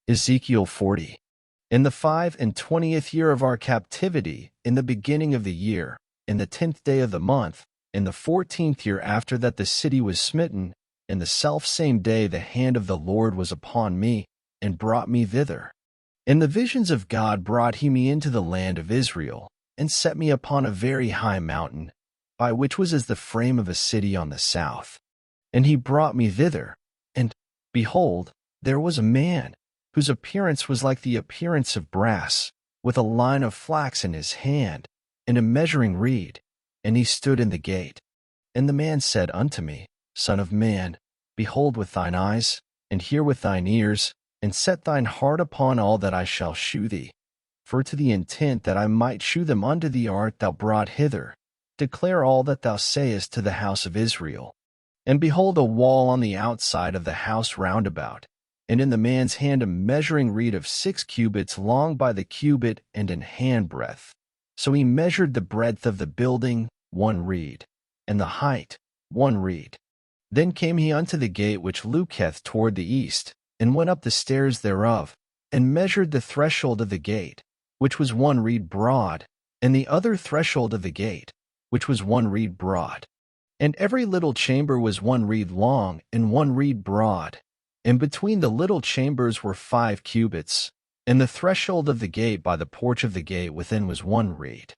Ezekiel 40. In the 25th year of our captivity, in the beginning of the year, in the 10th day of the month, in the 14th year after that the city was smitten, in the selfsame day the hand of the Lord was upon me, and brought me thither. In the visions of God brought he me into the land of Israel, and set me upon a very high mountain, by which was as the frame of a city on the south. And he brought me thither, and, behold, there was a man, whose appearance was like the appearance of brass, with a line of flax in his hand, and a measuring reed, and he stood in the gate. And the man said unto me, Son of man, behold with thine eyes, and hear with thine ears, and set thine heart upon all that I shall shew thee. For to the intent that I might shew them unto thee art thou brought hither. Declare all that thou sayest to the house of Israel. And behold a wall on the outside of the house round about, and in the man's hand a measuring reed of 6 cubits long by the cubit and in handbreadth. So he measured the breadth of the building 1 reed, and the height 1 reed. Then came he unto the gate which looketh toward the east, and went up the stairs thereof, and measured the threshold of the gate, which was 1 reed broad, and the other threshold of the gate, which was 1 reed broad. And every little chamber was 1 reed long and 1 reed broad, and between the little chambers were 5 cubits, and the threshold of the gate by the porch of the gate within was 1 reed.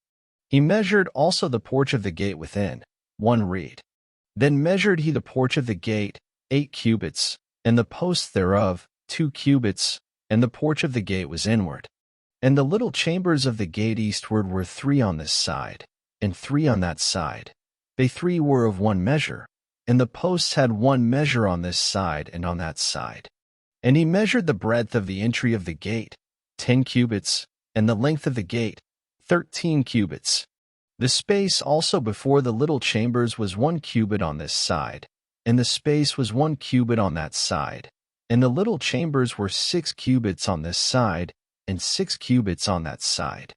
He measured also the porch of the gate within, 1 reed. Then measured he the porch of the gate 8 cubits, and the posts thereof 2 cubits, and the porch of the gate was inward. And the little chambers of the gate eastward were 3 on this side, and 3 on that side. They 3 were of 1 measure, and the posts had 1 measure on this side and on that side. And he measured the breadth of the entry of the gate, 10 cubits, and the length of the gate, 13 cubits. The space also before the little chambers was 1 cubit on this side, and the space was 1 cubit on that side. And the little chambers were 6 cubits on this side, and 6 cubits on that side.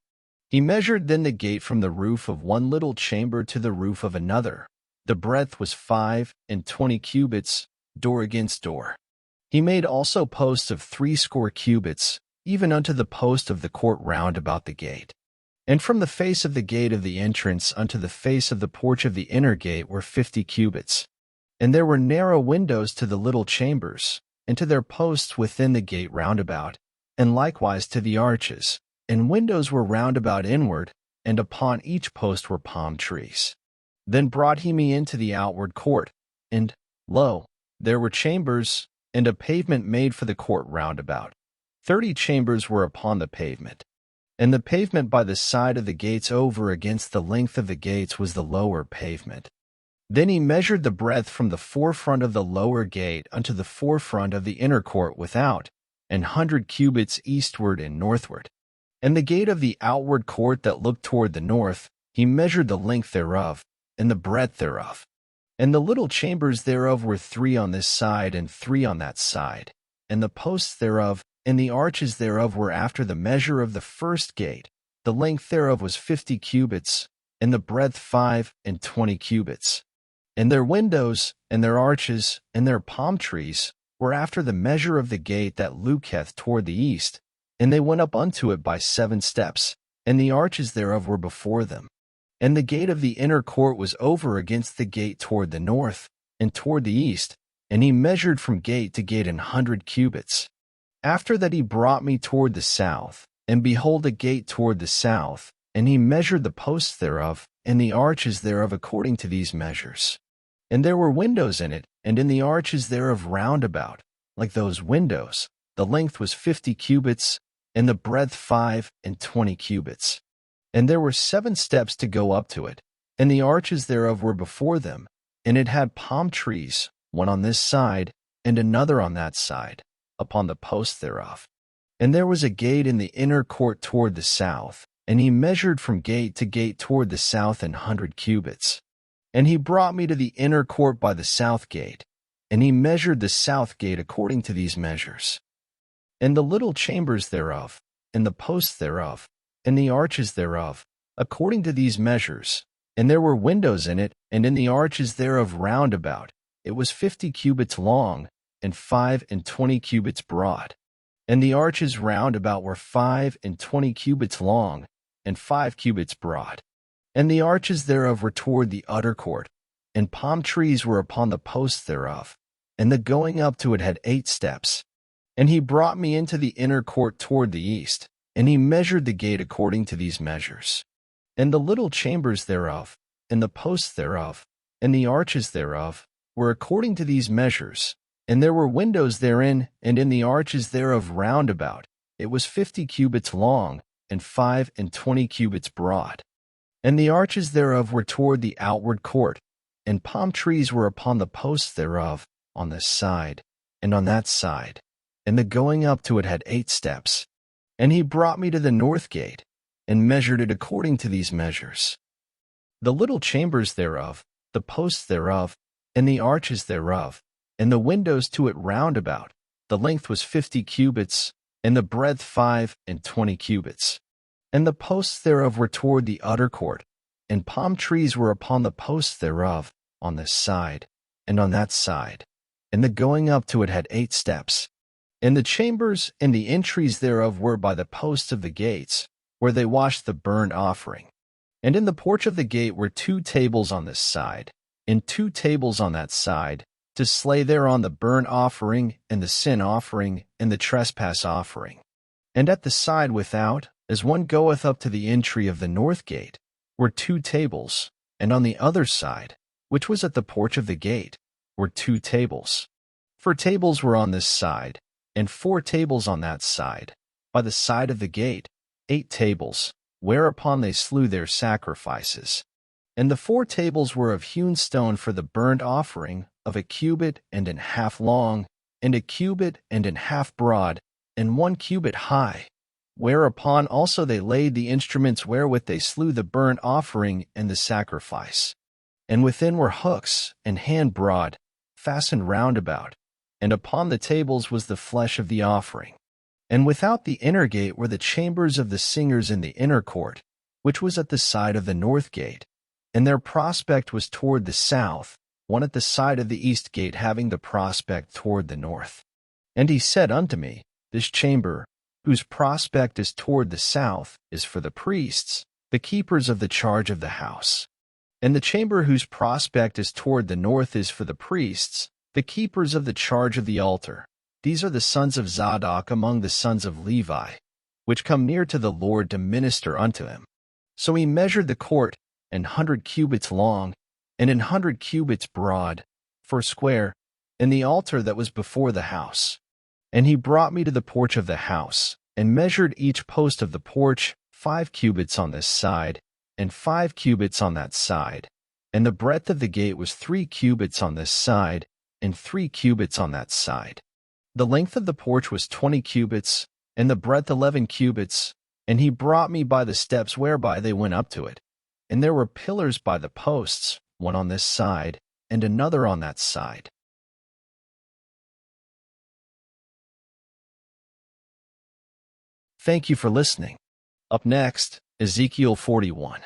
He measured then the gate from the roof of 1 little chamber to the roof of another. The breadth was 25 cubits, door against door. He made also posts of 60 cubits, even unto the post of the court round about the gate. And from the face of the gate of the entrance unto the face of the porch of the inner gate were 50 cubits. And there were narrow windows to the little chambers, and to their posts within the gate round about, and likewise to the arches, and windows were round about inward, and upon each post were palm trees. Then brought he me into the outward court, and, lo, there were chambers, and a pavement made for the court round about. 30 chambers were upon the pavement. And the pavement by the side of the gates over against the length of the gates was the lower pavement. Then he measured the breadth from the forefront of the lower gate unto the forefront of the inner court without, 100 cubits eastward and northward. And the gate of the outward court that looked toward the north, he measured the length thereof, and the breadth thereof. And the little chambers thereof were 3 on this side and 3 on that side, and the posts thereof and the arches thereof were after the measure of the first gate. The length thereof was 50 cubits, and the breadth 25 cubits. And their windows, and their arches, and their palm trees were after the measure of the gate that looketh toward the east, and they went up unto it by 7 steps, and the arches thereof were before them. And the gate of the inner court was over against the gate toward the north, and toward the east, and he measured from gate to gate 100 cubits. After that he brought me toward the south, and behold a gate toward the south, and he measured the posts thereof, and the arches thereof according to these measures. And there were windows in it, and in the arches thereof round about, like those windows, the length was 50 cubits, and the breadth 25 cubits. And there were 7 steps to go up to it, and the arches thereof were before them, and it had palm trees, one on this side, and another on that side, upon the posts thereof. And there was a gate in the inner court toward the south, and he measured from gate to gate toward the south 100 cubits. And he brought me to the inner court by the south gate, and he measured the south gate according to these measures. And the little chambers thereof, and the posts thereof, and the arches thereof, according to these measures, and there were windows in it, and in the arches thereof round about, it was 50 cubits long, and 25 cubits broad. And the arches round about were 25 cubits long, and 5 cubits broad. And the arches thereof were toward the utter court, and palm trees were upon the posts thereof, and the going up to it had 8 steps. And he brought me into the inner court toward the east, and he measured the gate according to these measures. And the little chambers thereof, and the posts thereof, and the arches thereof, were according to these measures. And there were windows therein, and in the arches thereof round about. It was 50 cubits long, and 25 cubits broad. And the arches thereof were toward the outward court, and palm trees were upon the posts thereof, on this side, and on that side. And the going up to it had 8 steps. And he brought me to the north gate, and measured it according to these measures. The little chambers thereof, the posts thereof, and the arches thereof, and the windows to it round about, the length was 50 cubits, and the breadth 25 cubits. And the posts thereof were toward the utter court, and palm trees were upon the posts thereof, on this side, and on that side. And the going up to it had 8 steps. And the chambers and the entries thereof were by the posts of the gates, where they washed the burnt offering. And in the porch of the gate were 2 tables on this side, and 2 tables on that side, to slay thereon the burnt offering, and the sin offering, and the trespass offering. And at the side without, as one goeth up to the entry of the north gate, were 2 tables, and on the other side, which was at the porch of the gate, were 2 tables. 4 tables were on this side, and 4 tables on that side. By the side of the gate, 8 tables, whereupon they slew their sacrifices. And the 4 tables were of hewn stone for the burnt offering, of 1 cubit and an half long, and 1 cubit and an half broad, and 1 cubit high. Whereupon also they laid the instruments wherewith they slew the burnt offering and the sacrifice. And within were hooks, and hand broad, fastened round about, and upon the tables was the flesh of the offering. And without the inner gate were the chambers of the singers in the inner court, which was at the side of the north gate, and their prospect was toward the south, one at the side of the east gate having the prospect toward the north. And he said unto me, This chamber, whose prospect is toward the south, is for the priests, the keepers of the charge of the house. And the chamber whose prospect is toward the north is for the priests, the keepers of the charge of the altar. These are the sons of Zadok among the sons of Levi, which come near to the Lord to minister unto him. So he measured the court, 100 cubits long, and 100 cubits broad, foursquare, and the altar that was before the house. And he brought me to the porch of the house, and measured each post of the porch 5 cubits on this side, and 5 cubits on that side. And the breadth of the gate was 3 cubits on this side, and 3 cubits on that side. The length of the porch was 20 cubits, and the breadth 11 cubits, and he brought me by the steps whereby they went up to it. And there were pillars by the posts, one on this side, and another on that side. Thank you for listening. Up next, Ezekiel 41.